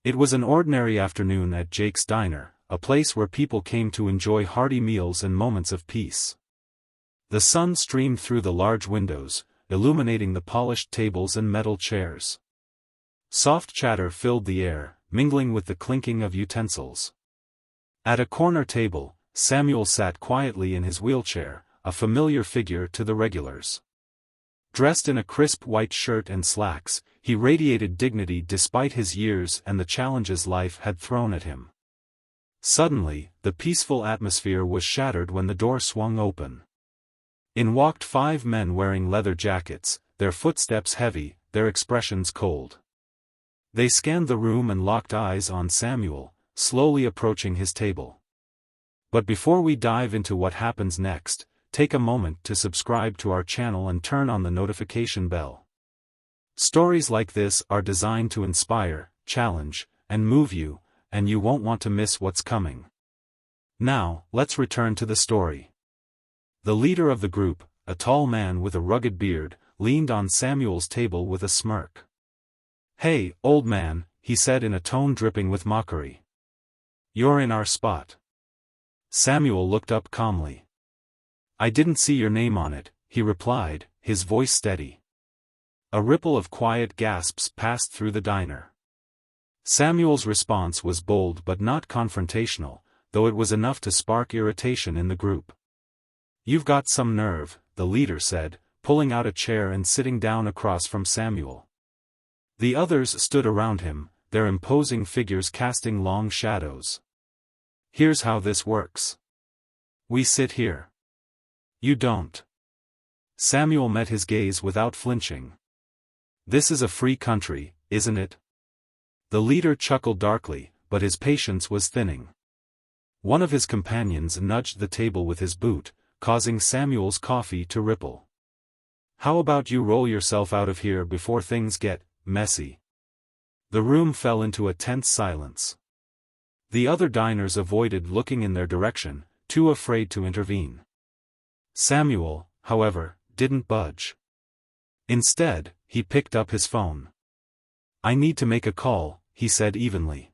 It was an ordinary afternoon at Jake's Diner, a place where people came to enjoy hearty meals and moments of peace. The sun streamed through the large windows, illuminating the polished tables and metal chairs. Soft chatter filled the air, mingling with the clinking of utensils. At a corner table, Samuel sat quietly in his wheelchair, a familiar figure to the regulars. Dressed in a crisp white shirt and slacks, he radiated dignity despite his years and the challenges life had thrown at him. Suddenly, the peaceful atmosphere was shattered when the door swung open. In walked 5 men wearing leather jackets, their footsteps heavy, their expressions cold. They scanned the room and locked eyes on Samuel, slowly approaching his table. But before we dive into what happens next, take a moment to subscribe to our channel and turn on the notification bell. Stories like this are designed to inspire, challenge, and move you, and you won't want to miss what's coming. Now, let's return to the story. The leader of the group, a tall man with a rugged beard, leaned on Samuel's table with a smirk. "Hey, old man," he said in a tone dripping with mockery. "You're in our spot." Samuel looked up calmly. "I didn't see your name on it," he replied, his voice steady. A ripple of quiet gasps passed through the diner. Samuel's response was bold but not confrontational, though it was enough to spark irritation in the group. "You've got some nerve," the leader said, pulling out a chair and sitting down across from Samuel. The others stood around him, their imposing figures casting long shadows. "Here's how this works. We sit here. You don't." Samuel met his gaze without flinching. "This is a free country, isn't it?" The leader chuckled darkly, but his patience was thinning. One of his companions nudged the table with his boot, causing Samuel's coffee to ripple. "How about you roll yourself out of here before things get messy?" The room fell into a tense silence. The other diners avoided looking in their direction, too afraid to intervene. Samuel, however, didn't budge. Instead, he picked up his phone. "I need to make a call," he said evenly.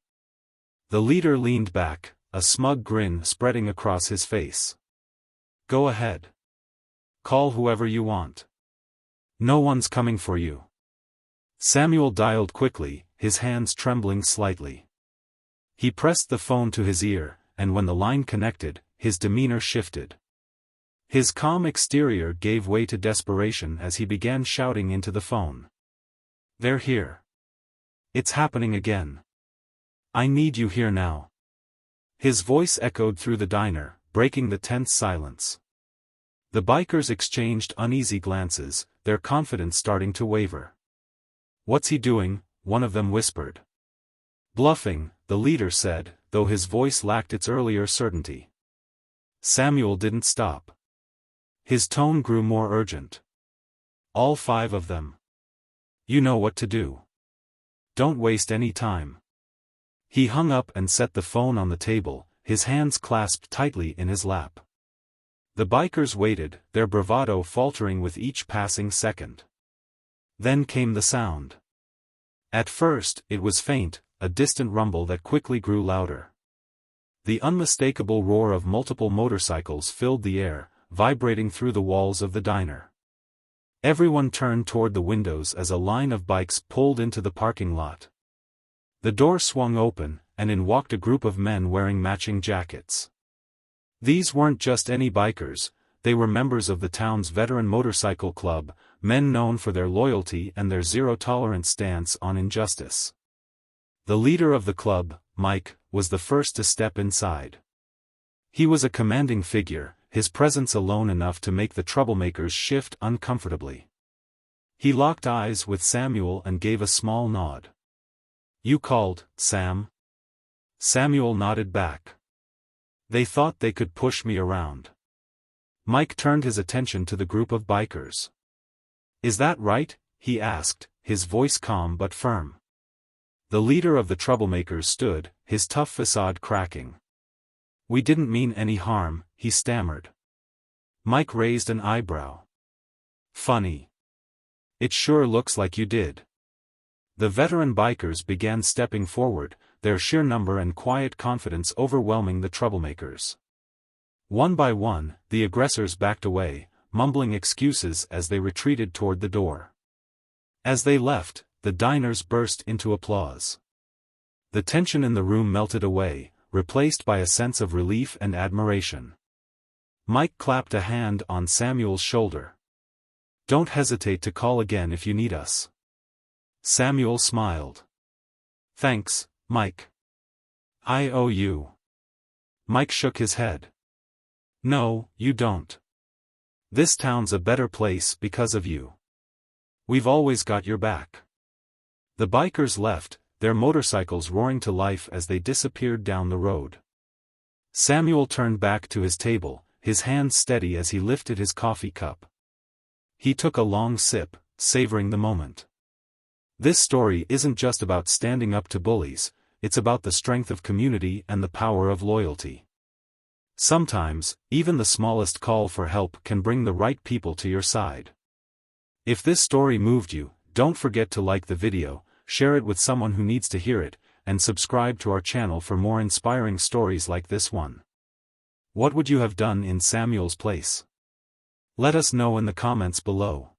The leader leaned back, a smug grin spreading across his face. "Go ahead. Call whoever you want. No one's coming for you." Samuel dialed quickly, his hands trembling slightly. He pressed the phone to his ear, and when the line connected, his demeanor shifted. His calm exterior gave way to desperation as he began shouting into the phone. "They're here. It's happening again. I need you here now." His voice echoed through the diner, breaking the tense silence. The bikers exchanged uneasy glances, their confidence starting to waver. "What's he doing?" one of them whispered. "Bluffing," the leader said, though his voice lacked its earlier certainty. Samuel didn't stop. His tone grew more urgent. "All 5 of them. You know what to do. Don't waste any time." He hung up and set the phone on the table, his hands clasped tightly in his lap. The bikers waited, their bravado faltering with each passing second. Then came the sound. At first, it was faint, a distant rumble that quickly grew louder. The unmistakable roar of multiple motorcycles filled the air, vibrating through the walls of the diner. Everyone turned toward the windows as a line of bikes pulled into the parking lot. The door swung open, and in walked a group of men wearing matching jackets. These weren't just any bikers, they were members of the town's veteran motorcycle club, men known for their loyalty and their zero-tolerance stance on injustice. The leader of the club, Mike, was the first to step inside. He was a commanding figure, his presence alone enough to make the troublemakers shift uncomfortably. He locked eyes with Samuel and gave a small nod. "You called, Sam?" Samuel nodded back. "They thought they could push me around." Mike turned his attention to the group of bikers. "Is that right?" he asked, his voice calm but firm. The leader of the troublemakers stood, his tough facade cracking. "We didn't mean any harm," he stammered. Mike raised an eyebrow. "Funny. It sure looks like you did." The veteran bikers began stepping forward, their sheer number and quiet confidence overwhelming the troublemakers. One by one, the aggressors backed away, mumbling excuses as they retreated toward the door. As they left, the diners burst into applause. The tension in the room melted away, replaced by a sense of relief and admiration. Mike clapped a hand on Samuel's shoulder. "Don't hesitate to call again if you need us." Samuel smiled. "Thanks, Mike. I owe you." Mike shook his head. "No, you don't. This town's a better place because of you. We've always got your back." The bikers left, their motorcycles roaring to life as they disappeared down the road. Samuel turned back to his table, his hands steady as he lifted his coffee cup. He took a long sip, savoring the moment. This story isn't just about standing up to bullies, it's about the strength of community and the power of loyalty. Sometimes, even the smallest call for help can bring the right people to your side. If this story moved you, don't forget to like the video, share it with someone who needs to hear it, and subscribe to our channel for more inspiring stories like this one. What would you have done in Samuel's place? Let us know in the comments below.